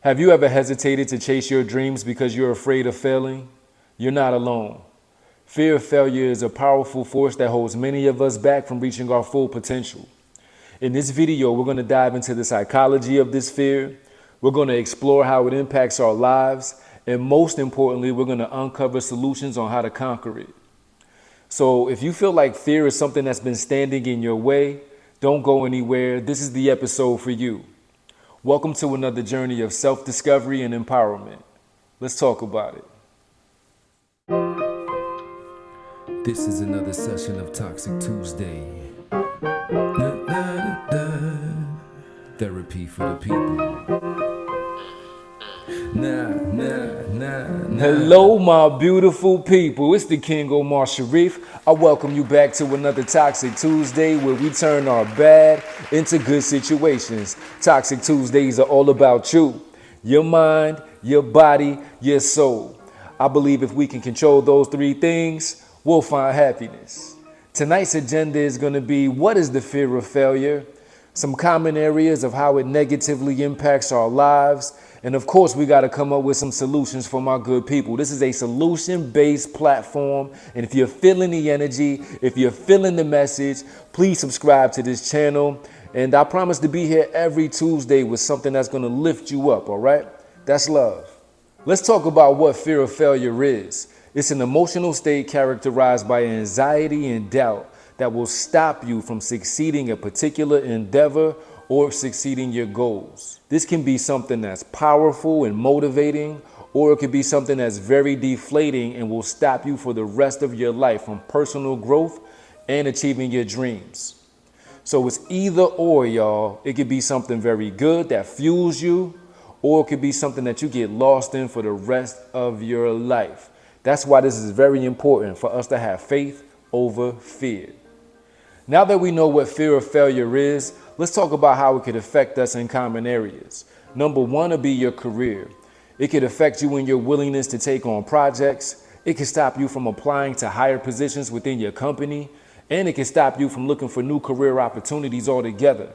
Have you ever hesitated to chase your dreams because you're afraid of failing? You're not alone. Fear of failure is a powerful force that holds many of us back from reaching our full potential. In this video, we're going to dive into the psychology of this fear. We're going to explore how it impacts our lives. And most importantly, we're going to uncover solutions on how to conquer it. So if you feel like fear is something that's been standing in your way, don't go anywhere. This is the episode for you. Welcome to another journey of self-discovery and empowerment. Let's talk about it. This is another session of Toxic Tuesday. Therapy for the people. Hello, my beautiful people. It's the King Sharif. I welcome you back to another Toxic Tuesday where we turn our bad into good situations. Toxic Tuesdays are all about you, your mind, your body, your soul. I believe if we can control those three things, we'll find happiness. Tonight's agenda is going to be, what is the fear of failure? Some common areas of how it negatively impacts our lives. And of course, we got to come up with some solutions for my good people. This is a solution-based platform. And if you're feeling the energy, if you're feeling the message, please subscribe to this channel. And I promise to be here every Tuesday with something that's going to lift you up, all right? That's love. Let's talk about what fear of failure is. It's an emotional state characterized by anxiety and doubt that will stop you from succeeding a particular endeavor or succeeding your goals. This can be something that's powerful and motivating, or it could be something that's very deflating and will stop you for the rest of your life from personal growth and achieving your dreams. So it's either or, y'all. It could be something very good that fuels you, or it could be something that you get lost in for the rest of your life. That's why this is very important for us to have faith over fear. Now that we know what fear of failure is, let's talk about how it could affect us in common areas. Number one would be your career. It could affect you in your willingness to take on projects. It can stop you from applying to higher positions within your company, and it can stop you from looking for new career opportunities altogether.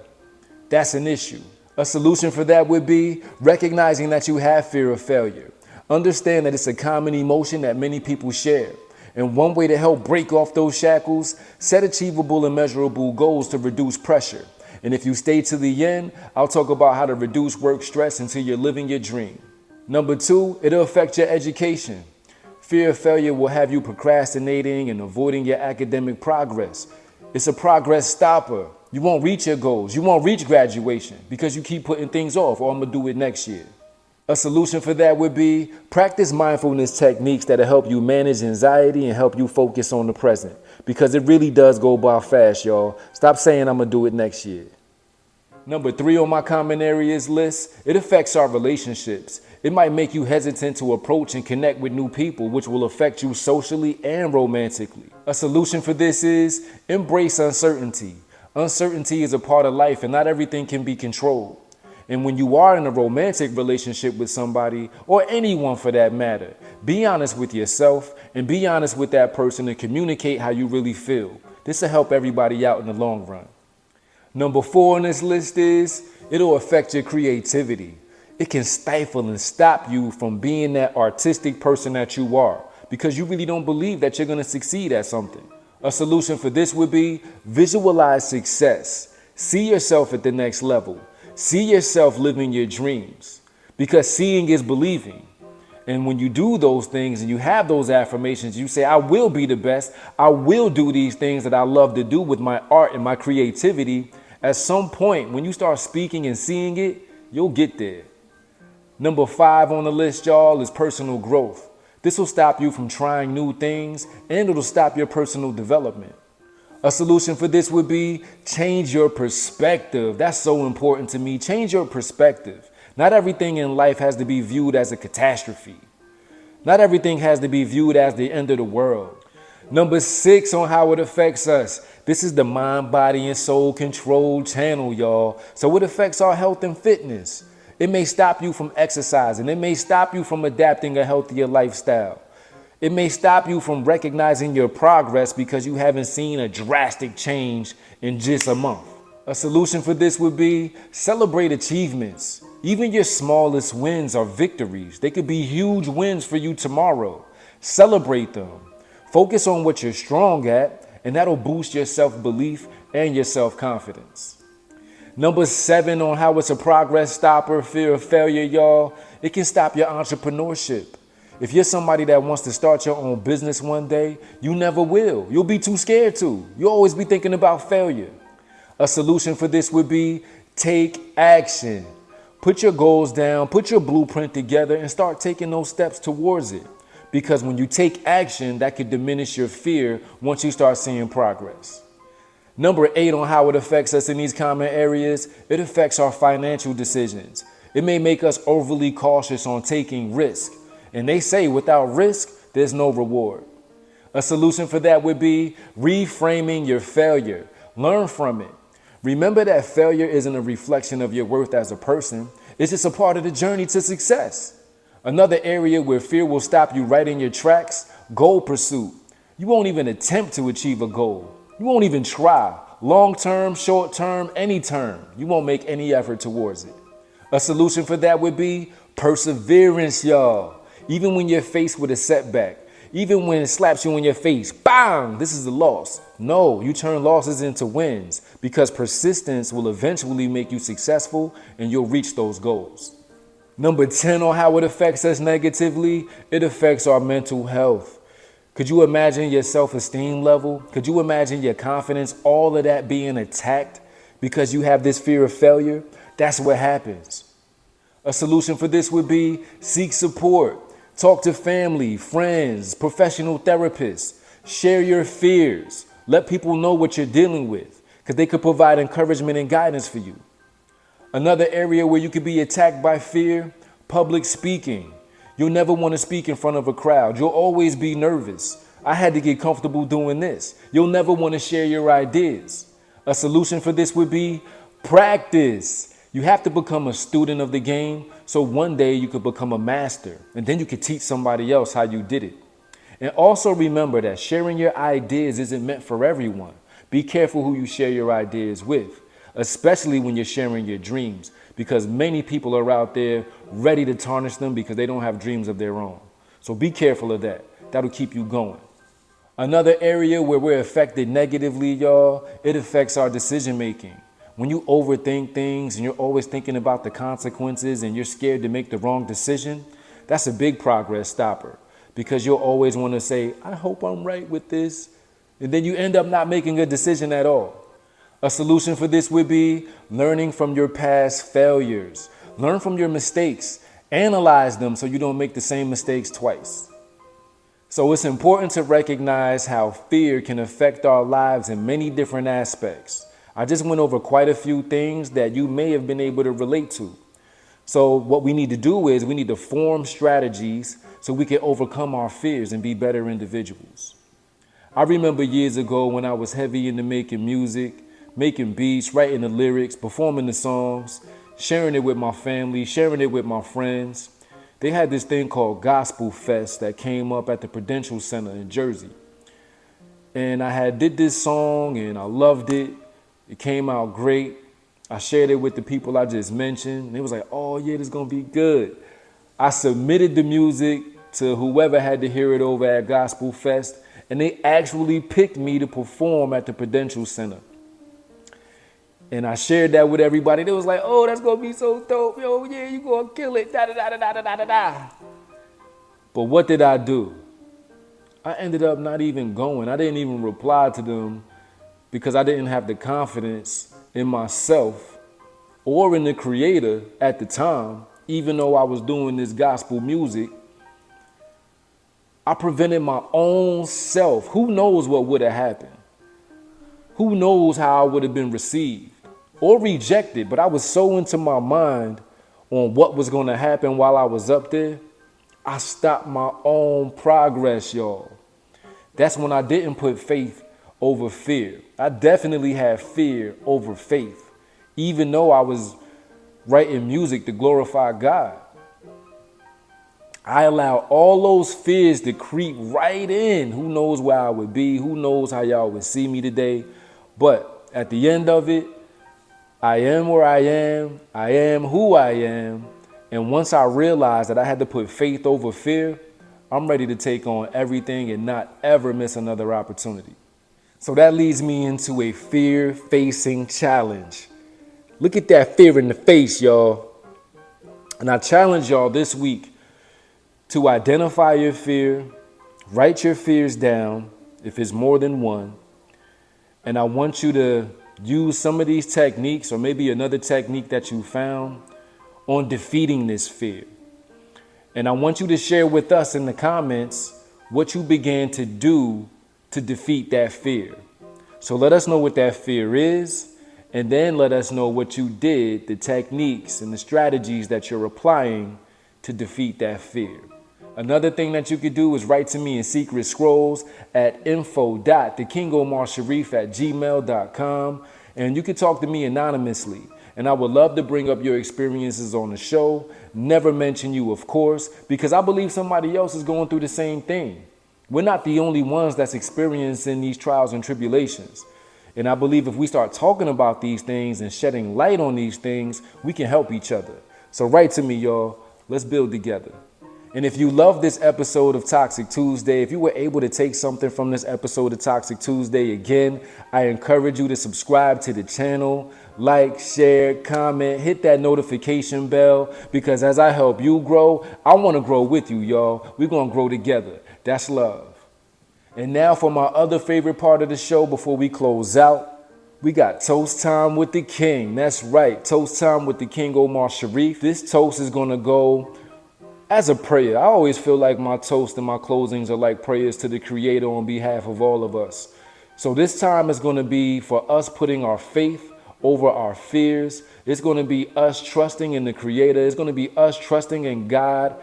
That's an issue. A solution for that would be recognizing that you have fear of failure. Understand that it's a common emotion that many people share. And one way to help break off those shackles, set achievable and measurable goals to reduce pressure. And if you stay to the end, I'll talk about how to reduce work stress until you're living your dream. Number two, it'll affect your education. Fear of failure will have you procrastinating and avoiding your academic progress. It's a progress stopper. You won't reach your goals. You won't reach graduation because you keep putting things off. I'm going to do it next year. A solution for that would be practice mindfulness techniques that'll help you manage anxiety and help you focus on the present, because it really does go by fast, y'all. Stop saying I'm gonna do it next year. Number three on my common areas list, it affects our relationships. It might make you hesitant to approach and connect with new people, which will affect you socially and romantically. A solution for this is embrace uncertainty. Uncertainty is a part of life and not everything can be controlled. And when you are in a romantic relationship with somebody, or anyone for that matter, be honest with yourself and be honest with that person and communicate how you really feel. This will help everybody out in the long run. Number four on this list is it'll affect your creativity. It can stifle and stop you from being that artistic person that you are because you really don't believe that you're going to succeed at something. A solution for this would be visualize success. See yourself at the next level. See yourself living your dreams, because seeing is believing. And when you do those things and you have those affirmations, you say, I will be the best. I will do these things that I love to do with my art and my creativity. At some point, when you start speaking and seeing it, you'll get there. Number five on the list, y'all, is personal growth. This will stop you from trying new things and it'll stop your personal development. A solution for this would be change your perspective. That's so important to me. Change your perspective. Not everything in life has to be viewed as a catastrophe. Not everything has to be viewed as the end of the world. Number six on how it affects us. This is the mind, body, and soul control channel, y'all. So it affects our health and fitness. It may stop you from exercising. It may stop you from adapting a healthier lifestyle. It may stop you from recognizing your progress because you haven't seen a drastic change in just a month. A solution for this would be celebrate achievements. Even your smallest wins are victories. They could be huge wins for you tomorrow. Celebrate them. Focus on what you're strong at, and that'll boost your self-belief and your self-confidence. Number 7 on how it's a progress stopper, fear of failure, y'all. It can stop your entrepreneurship. If you're somebody that wants to start your own business one day, you never will. You'll be too scared to. You'll always be thinking about failure. A solution for this would be take action. Put your goals down, put your blueprint together, and start taking those steps towards it. Because when you take action, that could diminish your fear once you start seeing progress. Number 8 on how it affects us in these common areas, it affects our financial decisions. It may make us overly cautious on taking risk. And they say without risk, there's no reward. A solution for that would be reframing your failure. Learn from it. Remember that failure isn't a reflection of your worth as a person. It's just a part of the journey to success. Another area where fear will stop you right in your tracks, goal pursuit. You won't even attempt to achieve a goal. You won't even try. Long term, short term, any term. You won't make any effort towards it. A solution for that would be perseverance, y'all. Even when you're faced with a setback, even when it slaps you in your face, bang, this is a loss. No, you turn losses into wins because persistence will eventually make you successful and you'll reach those goals. Number 10 on how it affects us negatively, it affects our mental health. Could you imagine your self-esteem level? Could you imagine your confidence, all of that being attacked because you have this fear of failure? That's what happens. A solution for this would be seek support. Talk to family, friends, professional therapists. Share your fears. Let people know what you're dealing with because they could provide encouragement and guidance for you. Another area where you could be attacked by fear, public speaking. You'll never want to speak in front of a crowd. You'll always be nervous. I had to get comfortable doing this. You'll never want to share your ideas. A solution for this would be practice. You have to become a student of the game so one day you could become a master and then you could teach somebody else how you did it. And also remember that sharing your ideas isn't meant for everyone. Be careful who you share your ideas with, especially when you're sharing your dreams, because many people are out there ready to tarnish them because they don't have dreams of their own. So be careful of that. That'll keep you going. Another area where we're affected negatively, y'all, it affects our decision making. When you overthink things and you're always thinking about the consequences and you're scared to make the wrong decision, that's a big progress stopper because you'll always want to say, I hope I'm right with this. And then you end up not making a decision at all. A solution for this would be learning from your past failures. Learn from your mistakes. Analyze them so you don't make the same mistakes twice. So it's important to recognize how fear can affect our lives in many different aspects. I just went over quite a few things that you may have been able to relate to. So what we need to do is we need to form strategies so we can overcome our fears and be better individuals. I remember years ago when I was heavy into making music, making beats, writing the lyrics, performing the songs, sharing it with my family, sharing it with my friends. They had this thing called Gospel Fest that came up at the Prudential Center in Jersey. And I did this song and I loved it. It came out great. I shared it with the people I just mentioned. And it was like, oh yeah, this is gonna be good. I submitted the music to whoever had to hear it over at Gospel Fest. And they actually picked me to perform at the Prudential Center. And I shared that with everybody. They was like, oh, that's gonna be so dope. Yo, yeah, you gonna kill it. Da, da, da, da, da, da, da, da. But what did I do? I ended up not even going. I didn't even reply to them because I didn't have the confidence in myself or in the creator at the time, even though I was doing this gospel music. I prevented my own self. Who knows what would have happened? Who knows how I would have been received or rejected? But I was so into my mind on what was going to happen while I was up there, I stopped my own progress, y'all. That's when I didn't put faith over fear. I definitely had fear over faith, even though I was writing music to glorify God. I allowed all those fears to creep right in. Who knows where I would be? Who knows how y'all would see me today? But at the end of it, I am where I am who I am. And once I realized that I had to put faith over fear, I'm ready to take on everything and not ever miss another opportunity. So that leads me into a fear-facing challenge. Look at that fear in the face, y'all. And I challenge y'all this week to identify your fear, write your fears down if it's more than one. And I want you to use some of these techniques or maybe another technique that you found on defeating this fear. And I want you to share with us in the comments what you began to do to defeat that fear. So let us know what that fear is, and then let us know what you did, the techniques and the strategies that you're applying to defeat that fear. Another thing that you could do is write to me in Secret Scrolls at info.thekingomarsharif@gmail.com, and you can talk to me anonymously. And I would love to bring up your experiences on the show. Never mention you, of course, because I believe somebody else is going through the same thing. We're not the only ones that's experiencing these trials and tribulations. And I believe if we start talking about these things and shedding light on these things, we can help each other. So write to me, y'all. Let's build together. And if you love this episode of Toxic Tuesday, if you were able to take something from this episode of Toxic Tuesday, again, I encourage you to subscribe to the channel, like, share, comment, hit that notification bell, because as I help you grow, I want to grow with you, y'all. We're going to grow together. That's love. And now for my other favorite part of the show before we close out, we got toast time with the king. That's right, toast time with the King Omar Sharif. This toast is going to go as a prayer. I always feel like my toast and my closings are like prayers to the Creator on behalf of all of us. So this time is going to be for us putting our faith over our fears. It's going to be us trusting in the Creator. It's going to be us trusting in God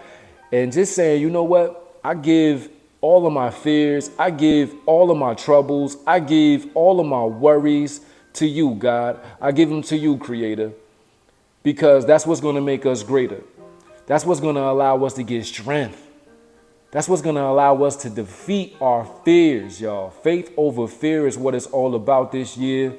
and just saying, you know what? I give all of my fears. I give all of my troubles. I give all of my worries to you, God. I give them to you, Creator, because that's what's going to make us greater. That's what's going to allow us to get strength. That's what's going to allow us to defeat our fears, y'all. Faith over fear is what it's all about this year.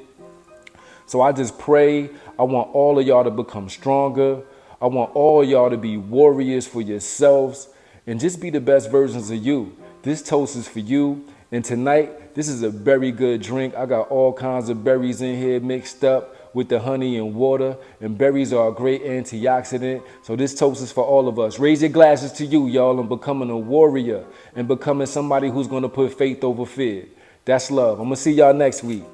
So I just pray. I want all of y'all to become stronger. I want all y'all to be warriors for yourselves and just be the best versions of you. This toast is for you. And tonight, this is a very good drink. I got all kinds of berries in here mixed up with the honey and water. And berries are a great antioxidant. So this toast is for all of us. Raise your glasses to you, y'all, and becoming a warrior and becoming somebody who's going to put faith over fear. That's love. I'm going to see y'all next week.